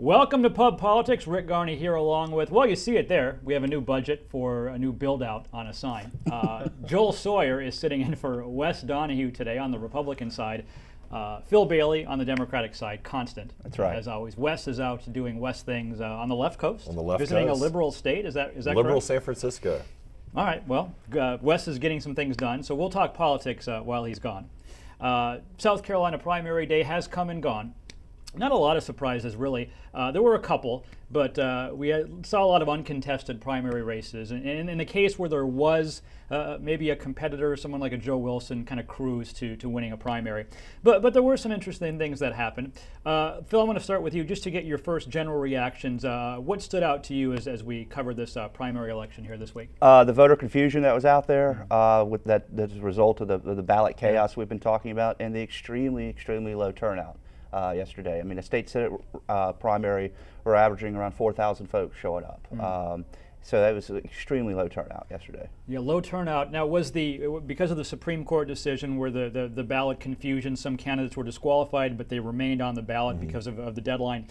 Welcome to Pub Politics. Rick Garney here along with, well, you see it there. We have a new budget for a new build-out on a sign. Joel Sawyer is sitting in for Wes Donahue today on the Republican side. Phil Bailey on the Democratic side, constant. That's right. As always. Wes is out doing Wes things on the left coast. On the left visiting coast. a liberal state. Is that Liberal correct? San Francisco. All right. Well, Wes is getting some things done, so we'll talk politics while he's gone. South Carolina primary day has come and gone. Not a lot of surprises, really. There were a couple, but we saw a lot of uncontested primary races. And in the case where there was maybe a competitor, someone like a Joe Wilson, kind of cruised to winning a primary. But there were some interesting things that happened. Phil, I'm going to start with you just to get your first general reactions. What stood out to you as we covered this primary election here this week? The voter confusion that was out there with that as a result of the ballot chaos we've been talking about, and the extremely low turnout. Yesterday. I mean, a state senate primary, we're averaging around 4,000 folks showing up. So that was an extremely low turnout yesterday. Yeah, low turnout. Now, was because of the Supreme Court decision where the ballot confusion, some candidates were disqualified, but they remained on the ballot because of the deadline.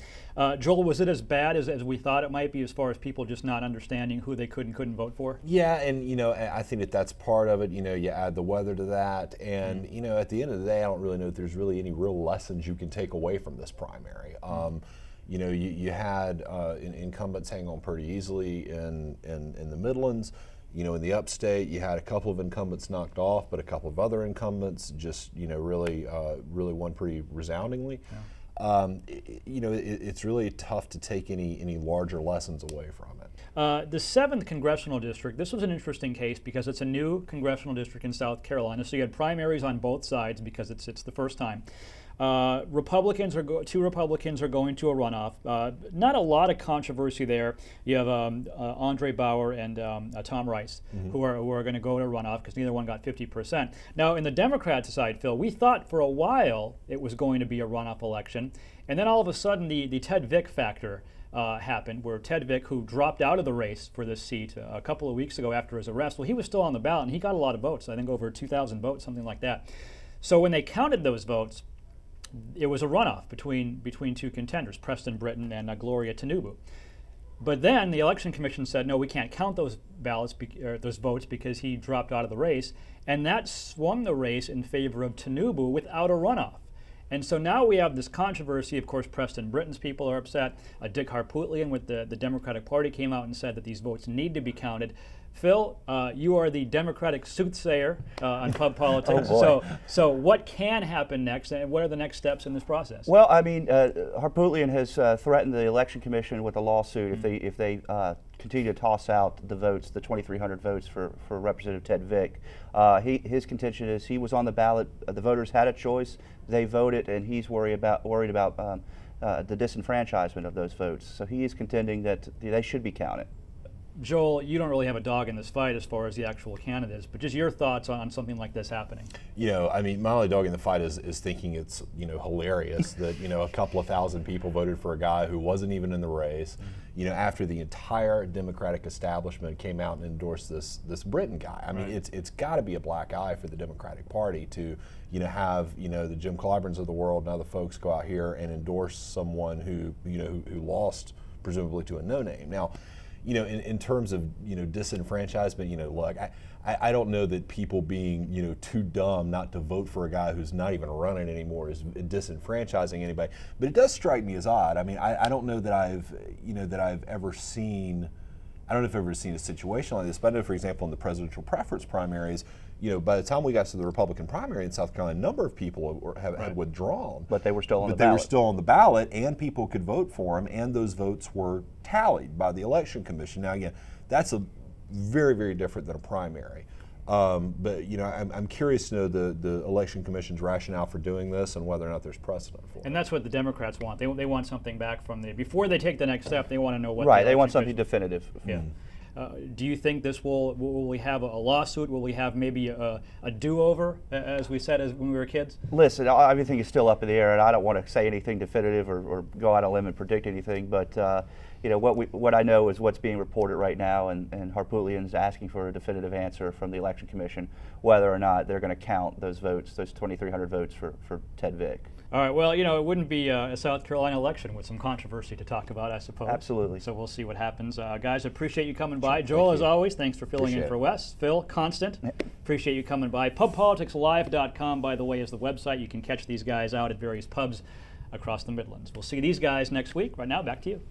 Joel, was it as bad as we thought it might be as far as people just not understanding who they could and couldn't vote for? Yeah, and I think that's part of it. You add the weather to that, and at the end of the day, I don't really know if there's really any real lessons you can take away from this primary. You had incumbents hang on pretty easily in the Midlands. In the upstate, you had a couple of incumbents knocked off, but a couple of other incumbents just really won pretty resoundingly. Yeah. It's really tough to take any larger lessons away from it. The 7th congressional district, this was an interesting case because it's a new congressional district in South Carolina. So you had primaries on both sides because it's the first time. Two Republicans are going to a runoff. Not a lot of controversy there. You have Andre Bauer and Tom Rice, who are going to go to a runoff because neither one got 50%. Now, in the Democrats' side, Phil, we thought for a while it was going to be a runoff election, and then all of a sudden the Ted Vick factor happened, where Ted Vick, who dropped out of the race for this seat a couple of weeks ago after his arrest, well, he was still on the ballot, and he got a lot of votes. I think over 2,000 votes, something like that. So when they counted those votes, it was a runoff between two contenders, Preston Britton and Gloria Tinubu. But then the Election Commission said, no, we can't count those those votes because he dropped out of the race, and that swung the race in favor of Tinubu without a runoff. And so now we have this controversy. Of course, Preston Britton's people are upset. Dick Harpootlian with the Democratic Party came out and said that these votes need to be counted. Phil, you are the Democratic soothsayer on Pub Politics. So what can happen next, and what are the next steps in this process? Well, I mean, Harpootlian has threatened the Election Commission with a lawsuit if they continue to toss out the votes, the 2,300 votes for Representative Ted Vick. His contention is he was on the ballot. The voters had a choice. They voted, and he's worried about the disenfranchisement of those votes. So he is contending that they should be counted. Joel, you don't really have a dog in this fight as far as the actual candidates, but just your thoughts on something like this happening. I mean, my only dog in the fight is thinking it's hilarious that a couple of thousand people voted for a guy who wasn't even in the race. After the entire Democratic establishment came out and endorsed this Britton guy. I mean, it's got to be a black eye for the Democratic Party to have the Jim Clyburns of the world and other folks go out here and endorse someone who lost presumably to a no name. Now, in terms of disenfranchisement, look, I don't know that people being too dumb not to vote for a guy who's not even running anymore is disenfranchising anybody. But it does strike me as odd. I mean, I don't know that I've ever seen. I don't know if I've ever seen a situation like this. But I know, for example, in the presidential preference primaries, by the time we got to the Republican primary in South Carolina, a number of people had withdrawn. But they were still on the ballot. But they were still on the ballot, and people could vote for them, and those votes were tallied by the Election Commission. Now, again, that's a very, very different than a primary. But I'm curious to know the Election Commission's rationale for doing this and whether or not there's precedent for it. And that's what the Democrats want. They want something back from before they take the next step. They want to know what. Right. They want something definitive. Yeah. Do you think this will we have a lawsuit? Will we have maybe a do-over, as we said when we were kids? Listen, everything is still up in the air, and I don't want to say anything definitive or go out on a limb and predict anything. But what I know is what's being reported right now, and Harpootlian's asking for a definitive answer from the Election Commission whether or not they're going to count those votes, those 2,300 votes for Ted Vick. All right. Well, it wouldn't be a South Carolina election with some controversy to talk about, I suppose. Absolutely. So we'll see what happens. Guys, appreciate you coming by. Joel, as always, thanks for filling in for Wes. Phil, constant. Appreciate you coming by. PubPoliticsLive.com, by the way, is the website. You can catch these guys out at various pubs across the Midlands. We'll see these guys next week. Right now, back to you.